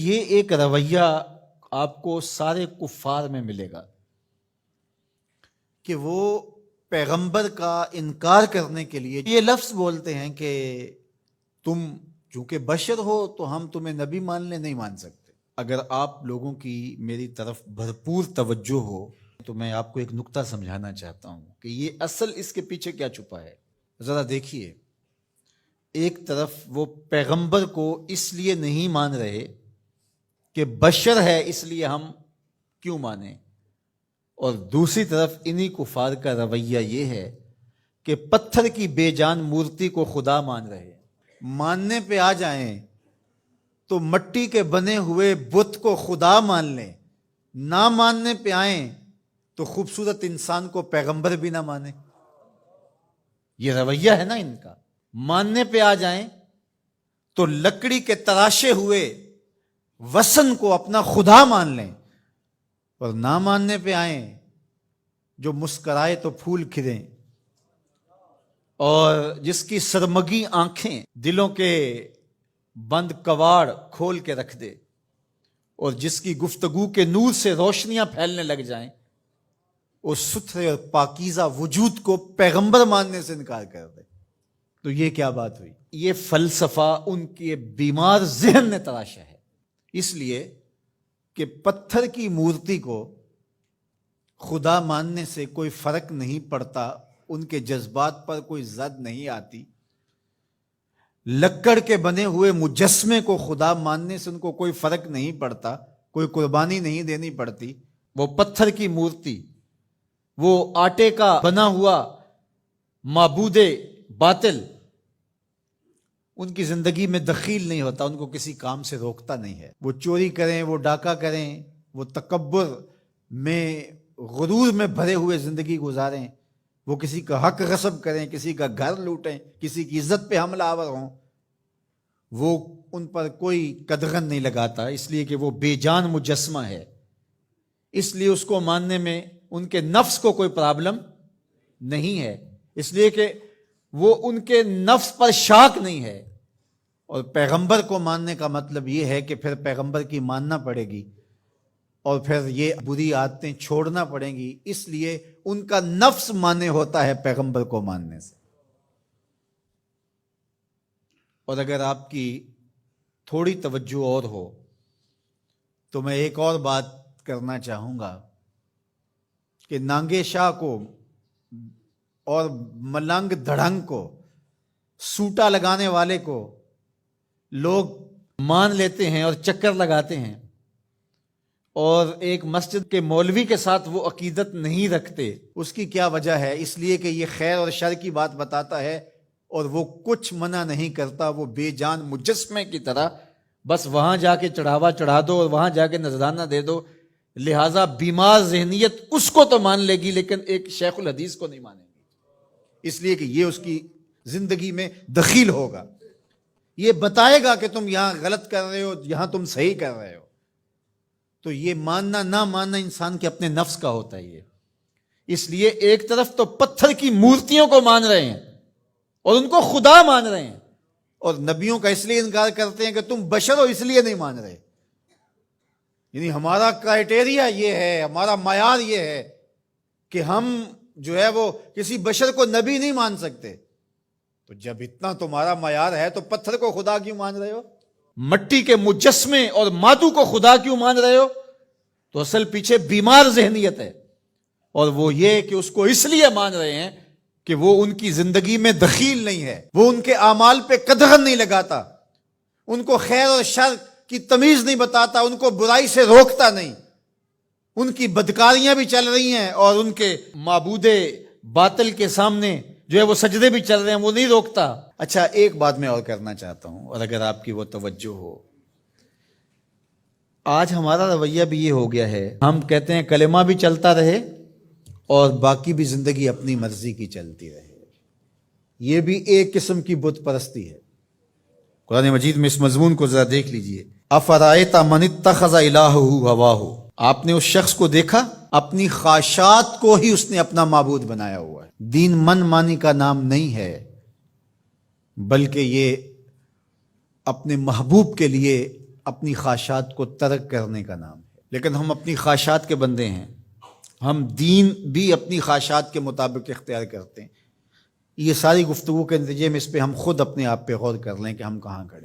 یہ ایک رویہ آپ کو سارے کفار میں ملے گا کہ وہ پیغمبر کا انکار کرنے کے لیے یہ لفظ بولتے ہیں کہ تم چونکہ بشر ہو تو ہم تمہیں نبی ماننے نہیں مان سکتے۔ اگر آپ لوگوں کی میری طرف بھرپور توجہ ہو تو میں آپ کو ایک نکتہ سمجھانا چاہتا ہوں کہ یہ اصل اس کے پیچھے کیا چھپا ہے۔ ذرا دیکھیے، ایک طرف وہ پیغمبر کو اس لیے نہیں مان رہے کہ بشر ہے اس لیے ہم کیوں مانیں، اور دوسری طرف انہی کفار کا رویہ یہ ہے کہ پتھر کی بے جان مورتی کو خدا مان رہے ہیں۔ ماننے پہ آ جائیں تو مٹی کے بنے ہوئے بت کو خدا مان لیں، نہ ماننے پہ آئیں تو خوبصورت انسان کو پیغمبر بھی نہ مانے۔ یہ رویہ ہے نا ان کا۔ ماننے پہ آ جائیں تو لکڑی کے تراشے ہوئے وثن کو اپنا خدا مان لیں، اور نہ ماننے پہ آئیں جو مسکرائے تو پھول کھلیں، اور جس کی سرمگی آنکھیں دلوں کے بند کواڑ کھول کے رکھ دے، اور جس کی گفتگو کے نور سے روشنیاں پھیلنے لگ جائیں، اس ستھرے اور پاکیزہ وجود کو پیغمبر ماننے سے انکار کر دے۔ تو یہ کیا بات ہوئی؟ یہ فلسفہ ان کے بیمار ذہن نے تراشا ہے، اس لیے کہ پتھر کی مورتی کو خدا ماننے سے کوئی فرق نہیں پڑتا، ان کے جذبات پر کوئی زد نہیں آتی۔ لکڑ کے بنے ہوئے مجسمے کو خدا ماننے سے ان کو کوئی فرق نہیں پڑتا، کوئی قربانی نہیں دینی پڑتی۔ وہ پتھر کی مورتی، وہ آٹے کا بنا ہوا معبود باطل ان کی زندگی میں دخیل نہیں ہوتا، ان کو کسی کام سے روکتا نہیں ہے۔ وہ چوری کریں، وہ ڈاکہ کریں، وہ تکبر میں غرور میں بھرے ہوئے زندگی گزاریں، وہ کسی کا حق غصب کریں، کسی کا گھر لوٹیں، کسی کی عزت پہ حملہ آور ہوں، وہ ان پر کوئی قدغن نہیں لگاتا، اس لیے کہ وہ بے جان مجسمہ ہے۔ اس لیے اس کو ماننے میں ان کے نفس کو کوئی پرابلم نہیں ہے، اس لیے کہ وہ ان کے نفس پر شاک نہیں ہے۔ اور پیغمبر کو ماننے کا مطلب یہ ہے کہ پھر پیغمبر کی ماننا پڑے گی، اور پھر یہ بری عادتیں چھوڑنا پڑیں گی، اس لیے ان کا نفس مانے ہوتا ہے پیغمبر کو ماننے سے۔ اور اگر آپ کی تھوڑی توجہ اور ہو تو میں ایک اور بات کرنا چاہوں گا کہ نانگے شاہ کو اور ملنگ دھڑنگ کو، سوٹا لگانے والے کو لوگ مان لیتے ہیں اور چکر لگاتے ہیں، اور ایک مسجد کے مولوی کے ساتھ وہ عقیدت نہیں رکھتے۔ اس کی کیا وجہ ہے؟ اس لیے کہ یہ خیر اور شر کی بات بتاتا ہے، اور وہ کچھ منع نہیں کرتا، وہ بے جان مجسمے کی طرح بس وہاں جا کے چڑھاوا چڑھا دو اور وہاں جا کے نذرانہ دے دو، لہٰذا بیمار ذہنیت اس کو تو مان لے گی لیکن ایک شیخ الحدیث کو نہیں مانے گی، اس لیے کہ یہ اس کی زندگی میں دخیل ہوگا، یہ بتائے گا کہ تم یہاں غلط کر رہے ہو، یہاں تم صحیح کر رہے ہو۔ تو یہ ماننا نہ ماننا انسان کے اپنے نفس کا ہوتا ہے یہ۔ اس لیے ایک طرف تو پتھر کی مورتیوں کو مان رہے ہیں اور ان کو خدا مان رہے ہیں، اور نبیوں کا اس لیے انکار کرتے ہیں کہ تم بشر ہو اس لیے نہیں مان رہے، یعنی ہمارا کرائٹیریا یہ ہے، ہمارا معیار یہ ہے کہ ہم جو ہے وہ کسی بشر کو نبی نہیں مان سکتے۔ تو جب اتنا تمہارا معیار ہے تو پتھر کو خدا کیوں مان رہے ہو؟ مٹی کے مجسمے اور مادو کو خدا کیوں مان رہے ہو؟ تو اصل پیچھے بیمار ذہنیت ہے، اور وہ یہ کہ اس کو اس لیے مان رہے ہیں کہ وہ ان کی زندگی میں دخیل نہیں ہے، وہ ان کے اعمال پہ قدغن نہیں لگاتا، ان کو خیر اور شر کی تمیز نہیں بتاتا، ان کو برائی سے روکتا نہیں، ان کی بدکاریاں بھی چل رہی ہیں اور ان کے معبود باطل کے سامنے جو ہے وہ سجدے بھی چل رہے ہیں، وہ نہیں روکتا۔ اچھا، ایک بات میں اور کرنا چاہتا ہوں، اور اگر آپ کی وہ توجہ ہو، آج ہمارا رویہ بھی یہ ہو گیا ہے، ہم کہتے ہیں کلمہ بھی چلتا رہے اور باقی بھی زندگی اپنی مرضی کی چلتی رہے۔ یہ بھی ایک قسم کی بت پرستی ہے۔ قرآن مجید میں اس مضمون کو ذرا دیکھ لیجئے۔ افرأیت من اتخذ الہہ ہواہ، آپ نے اس شخص کو دیکھا اپنی خواہشات کو ہی اس نے اپنا معبود بنایا ہوا ہے۔ دین من مانی کا نام نہیں ہے، بلکہ یہ اپنے محبوب کے لیے اپنی خواہشات کو ترک کرنے کا نام ہے، لیکن ہم اپنی خواہشات کے بندے ہیں، ہم دین بھی اپنی خواہشات کے مطابق اختیار کرتے ہیں۔ یہ ساری گفتگو کے نتیجے میں اس پہ ہم خود اپنے آپ پہ غور کر لیں کہ ہم کہاں کھڑے ہیں۔